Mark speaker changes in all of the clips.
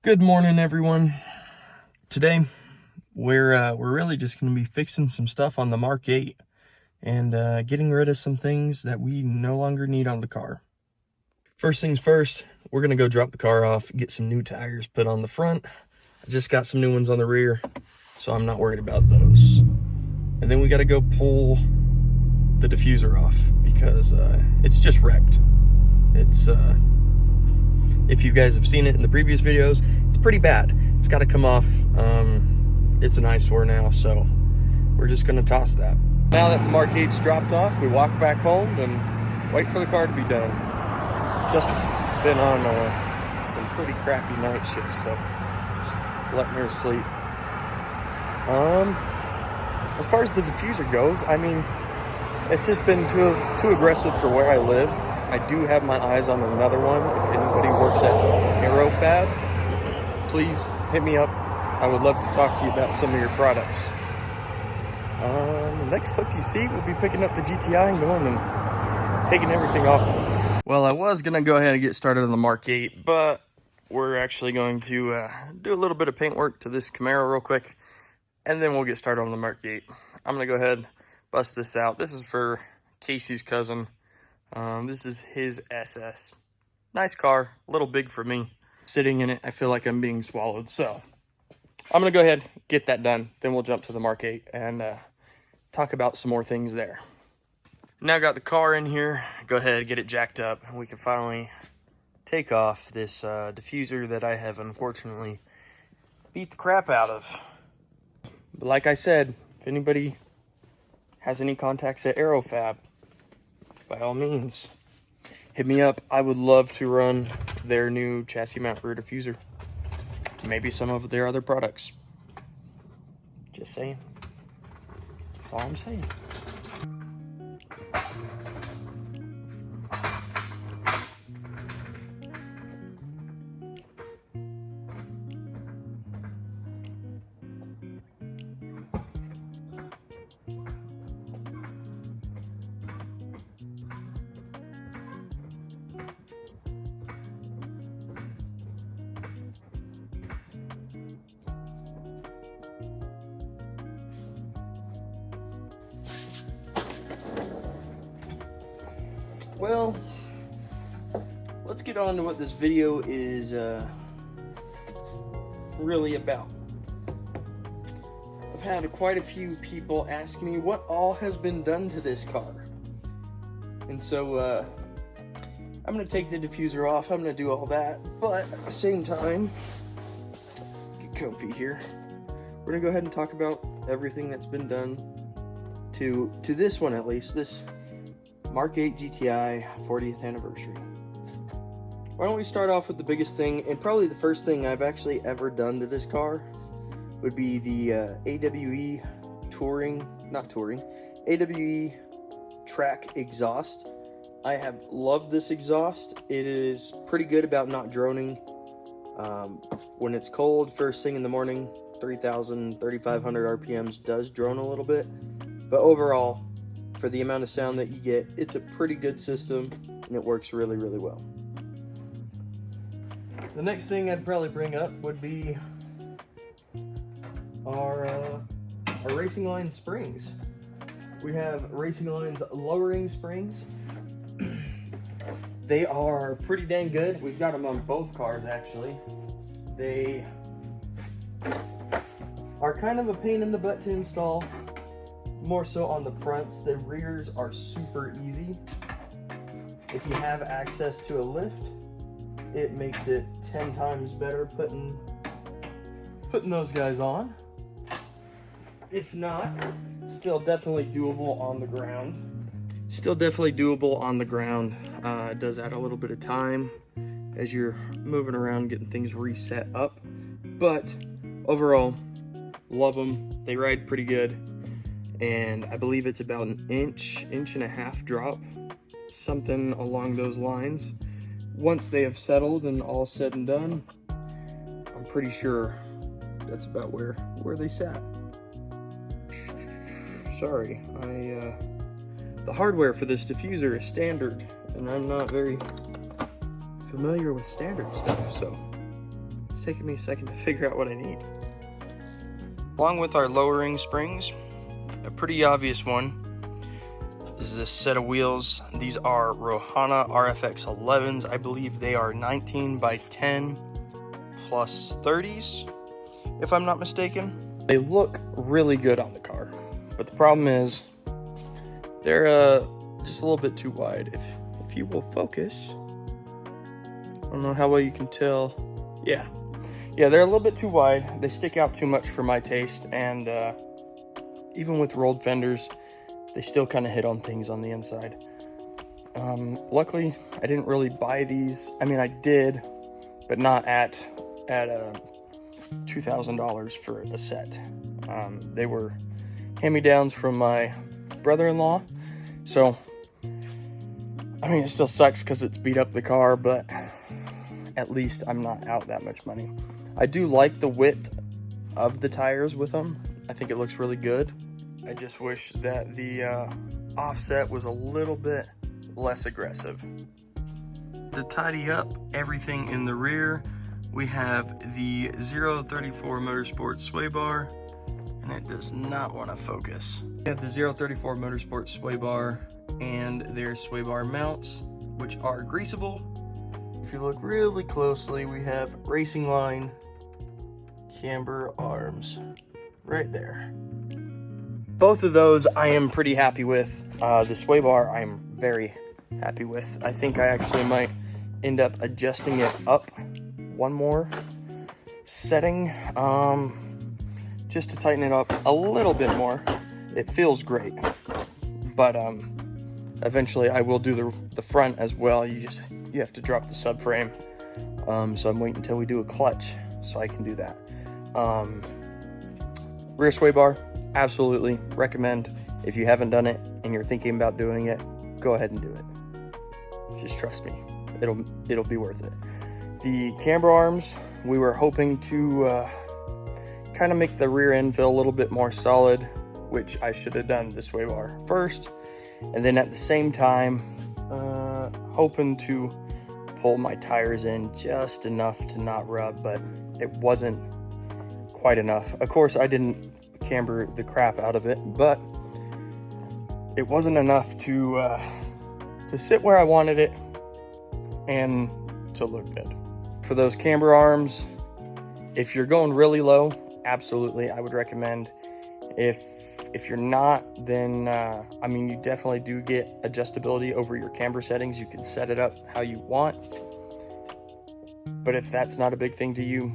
Speaker 1: Good morning, everyone. Today we're really just going to be fixing some stuff on the Mk8 and getting rid of some things that we no longer need on the car. First things first, we're going to go drop the car off, get some new tires put on the front. I just got some new ones on the rear, so I'm not worried about those. And then we got to go pull the diffuser off because it's just wrecked. It's if you guys have seen it in the previous videos, it's pretty bad. It's got to come off. It's an eyesore now, so we're just going to toss that. Now that the Mk8's dropped off, we walk back home and wait for the car to be done. Just been on some pretty crappy night shifts, so just letting her sleep. As far as the diffuser goes, I mean, it's just been too aggressive for where I live. I do have my eyes on another one. If anybody works at AeroFab, please hit me up. I would love to talk to you about some of your products. The next clip you see, we'll be picking up the GTI and going and taking everything off. Well, I was going to go ahead and get started on the Mk8, but we're actually going to do a little bit of paint work to this Camaro real quick, and then we'll get started on the Mk8. I'm going to go ahead and bust this out. This is for Casey's cousin. This is his SS. Nice car, a little big for me. Sitting in it, I feel like I'm being swallowed. So I'm gonna go ahead, get that done. Then we'll jump to the Mk8 and talk about some more things there. Now got the car in here, go ahead, get it jacked up, and we can finally take off this diffuser that I have unfortunately beat the crap out of. But like I said, if anybody has any contacts at AeroFab, by all means, hit me up. I would love to run their new chassis mount rear diffuser. Maybe some of their other products. Just saying. That's all I'm saying. Well, let's get on to what this video is really about. I've had quite a few people ask me what all has been done to this car. And so I'm going to take the diffuser off, I'm going to do all that, but at the same time, get comfy here. We're going to go ahead and talk about everything that's been done to this one, at least, this Mk8 GTI 40th anniversary. Why don't we start off with the biggest thing, and probably the first thing I've actually ever done to this car would be the AWE AWE track exhaust. I have loved this exhaust. It is pretty good about not droning. When it's cold, first thing in the morning, 3,000, 3,500 RPMs does drone a little bit, but overall, for the amount of sound that you get, it's a pretty good system and it works really, really well. The next thing I'd probably bring up would be our Racing Line springs. We have Racing Line's lowering springs. They are pretty dang good. We've got them on both cars, actually. They are kind of a pain in the butt to install. More so on the fronts. The rears are super easy. If you have access to a lift, it makes it 10 times better putting those guys on. If not, still definitely doable on the ground. It does add a little bit of time as you're moving around getting things reset up, but overall, love them. They ride pretty good. And I believe it's about an inch and a half drop, something along those lines. Once they have settled and all said and done, I'm pretty sure that's about where they sat. Sorry, the hardware for this diffuser is standard, and I'm not very familiar with standard stuff, so It's taking me a second to figure out what I need. Along with our lowering springs, a pretty obvious one is this set of wheels. These are Rohana RFX 11s. I believe they are 19 by 10 plus 30s, if I'm not mistaken. They look really good on the car, but the problem is they're just a little bit too wide. If you will focus, I don't know how well you can tell. Yeah, they're a little bit too wide. They stick out too much for my taste, and even with rolled fenders, they still kind of hit on things on the inside. Luckily, I didn't really buy these. I mean, I did, but not at $2,000 for a set. They were hand-me-downs from my brother-in-law. So, I mean, it still sucks because it's beat up the car, but at least I'm not out that much money. I do like the width of the tires with them. I think it looks really good. I just wish that the offset was a little bit less aggressive. To tidy up everything in the rear, we have the 034 Motorsport sway bar, and it does not want to focus. We have the 034 Motorsport sway bar and their sway bar mounts, which are greasable. If you look really closely, we have racing line camber arms right there. Both of those I am pretty happy with. The sway bar I'm very happy with. I think I actually might end up adjusting it up one more setting, just to tighten it up a little bit more. It feels great, but eventually I will do the front as well. You have to drop the subframe, so I'm waiting until we do a clutch so I can do that. Rear sway bar, absolutely recommend. If you haven't done it and you're thinking about doing it, go ahead and do it. Just trust me, it'll be worth it. The camber arms, we were hoping to kind of make the rear end feel a little bit more solid, which I should have done the sway bar first, and then at the same time hoping to pull my tires in just enough to not rub, but it wasn't quite enough. Of course, I didn't camber the crap out of it, but it wasn't enough to sit where I wanted it and to look good. For those camber arms, if you're going really low, absolutely, I would recommend. If you're not, then I mean, you definitely do get adjustability over your camber settings. You can set it up how you want, but if that's not a big thing to you,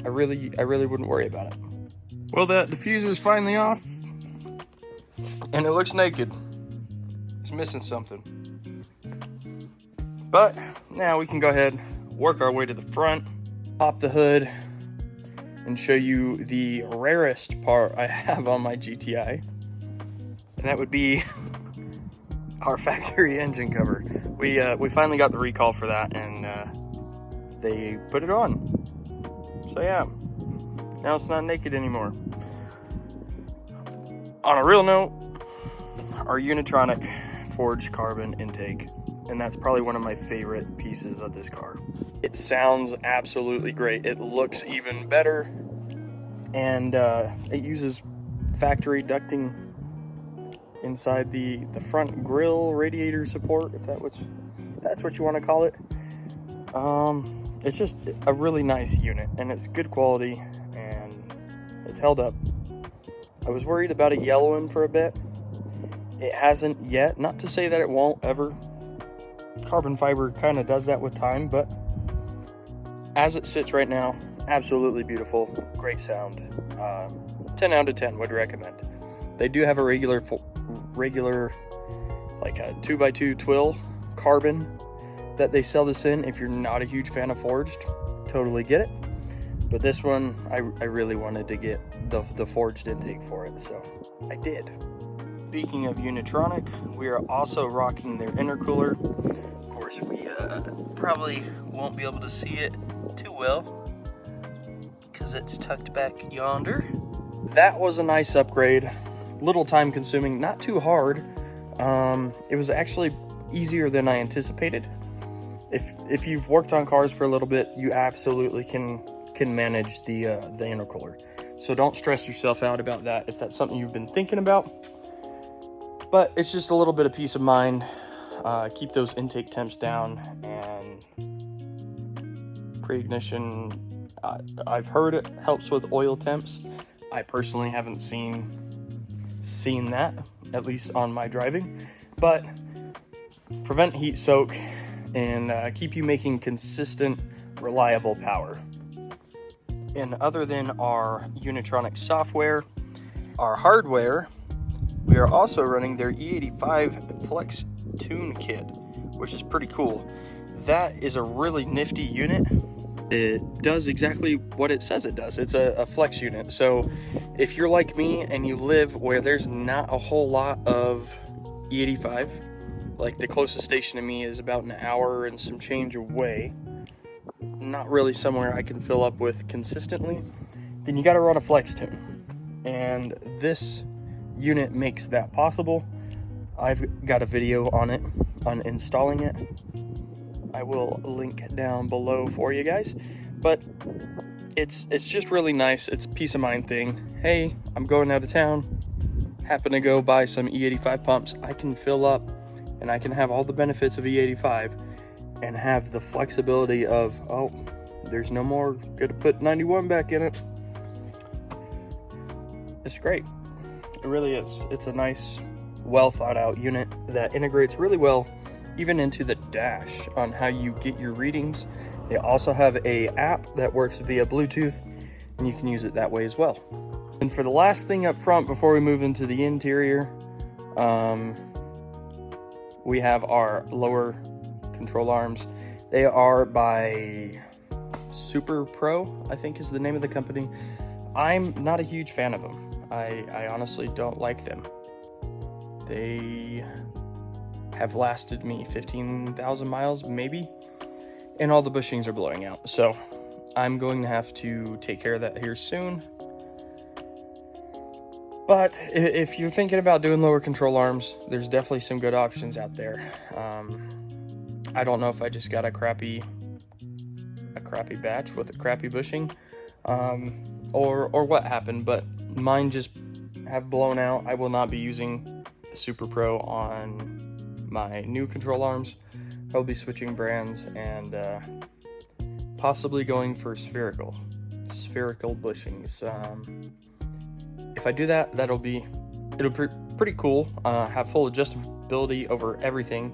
Speaker 1: I really wouldn't worry about it. Well, that diffuser is finally off, and it looks naked. It's missing something. But now we can go ahead, work our way to the front, pop the hood, and show you the rarest part I have on my GTI. And that would be our factory engine cover. We finally got the recall for that, and they put it on. So yeah, now it's not naked anymore. On a real note, our Unitronic forged carbon intake, and that's probably one of my favorite pieces of this car. It sounds absolutely great. It looks even better, and it uses factory ducting inside the front grille radiator support, if that's what you want to call it. It's just a really nice unit, and it's good quality, and it's held up. I was worried about it yellowing for a bit. It hasn't yet. Not to say that it won't ever. Carbon fiber kind of does that with time, but as it sits right now, absolutely beautiful, great sound. 10 out of 10 would recommend. They do have a regular like a 2x2 twill carbon that they sell this in. If you're not a huge fan of forged, totally get it. But this one, I really wanted to get the forged intake for it, so I did. Speaking of Unitronic, we are also rocking their intercooler. Of course, we probably won't be able to see it too well because it's tucked back yonder. That was a nice upgrade, little time consuming, not too hard. It was actually easier than I anticipated. If you've worked on cars for a little bit, you absolutely can can manage the intercooler. So don't stress yourself out about that if that's something you've been thinking about. But it's just a little bit of peace of mind. Keep those intake temps down, and pre-ignition, I've heard it helps with oil temps. I personally haven't seen that, at least on my driving, but prevent heat soak and keep you making consistent, reliable power. And other than our Unitronic software, our hardware, we are also running their E85 Flex Tune Kit, which is pretty cool. That is a really nifty unit. It does exactly what it says it does. It's a flex unit. So if you're like me and you live where there's not a whole lot of E85, like the closest station to me is about an hour and some change away, not really somewhere I can fill up with consistently, then you got to run a flex tune. And this unit makes that possible. I've got a video on it, on installing it. I will link down below for you guys, but it's just really nice. It's a peace of mind thing. Hey, I'm going out of town, happen to go buy some E85 pumps. I can fill up and I can have all the benefits of E85 and have the flexibility of, oh, there's no more, gotta put 91 back in it. It's great. It really is. It's a nice, well thought out unit that integrates really well even into the dash on how you get your readings. They also have a app that works via Bluetooth, and you can use it that way as well. And for the last thing up front before we move into the interior, we have our lower control arms. They are by Super Pro, I think is the name of the company. I'm not a huge fan of them. I honestly don't like them. They have lasted me 15,000 miles maybe, and all the bushings are blowing out. So I'm going to have to take care of that here soon. But if you're thinking about doing lower control arms, there's definitely some good options out there. I don't know if I just got a crappy batch with a crappy bushing, or what happened, but mine just have blown out. I will not be using the Super Pro on my new control arms. I'll be switching brands and possibly going for spherical bushings. If I do that, it'll be pretty cool. Have full adjustability over everything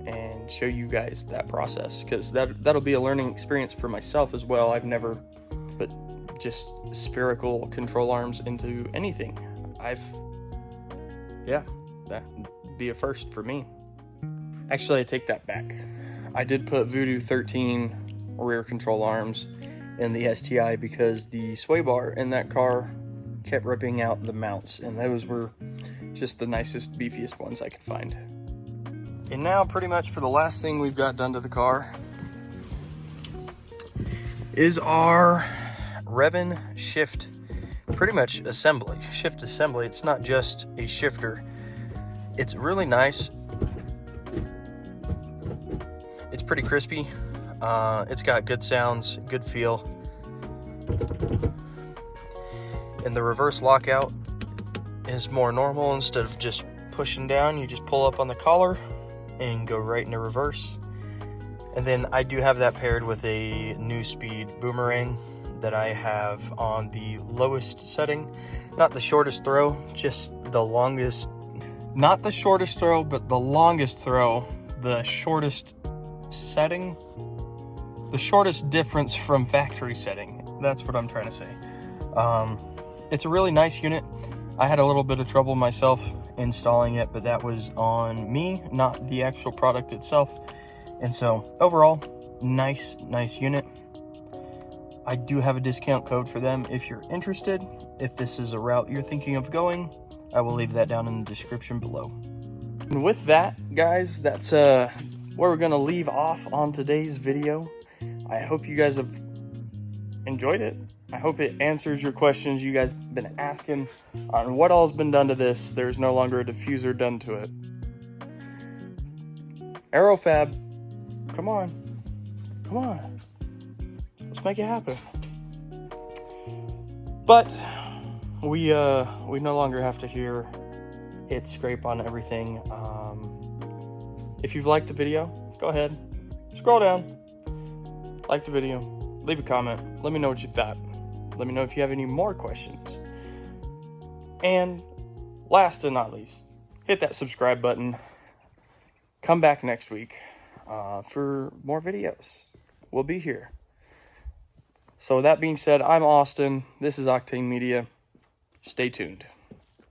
Speaker 1: and show you guys that process, because that'll be a learning experience for myself as well. I've never put just spherical control arms into anything. That'd be a first for me. Actually, I take that back. I did put Voodoo 13 rear control arms in the STI because the sway bar in that car kept ripping out the mounts, and those were just the nicest, beefiest ones I could find. And now, pretty much for the last thing we've got done to the car is our Revin shift, pretty much shift assembly. It's not just a shifter. It's really nice. It's pretty crispy. It's got good sounds, good feel. And the reverse lockout is more normal. Instead of just pushing down, you just pull up on the collar and go right into reverse. And then I do have that paired with a new speed boomerang that I have on the lowest setting. Not the shortest throw, just the longest. Not the shortest throw, but the longest throw. The shortest setting. The shortest difference from factory setting. That's what I'm trying to say. It's a really nice unit. I had a little bit of trouble myself installing it, but that was on me, not the actual product itself. And so overall, nice unit. I do have a discount code for them if you're interested. If this is a route you're thinking of going, I will leave that down in the description below. And with that, guys, that's where we're gonna leave off on today's video. I hope you guys have enjoyed it. I hope it answers your questions you guys have been asking on what all's been done to this. There's no longer a diffuser done to it. Aerofab, come on. Let's make it happen. But we no longer have to hear it scrape on everything. If you've liked the video, go ahead, scroll down, like the video, leave a comment, let me know what you thought. Let me know if you have any more questions. And last and not least, hit that subscribe button. Come back next week for more videos. We'll be here. So with that being said, I'm Austin. This is Octane Media. Stay tuned.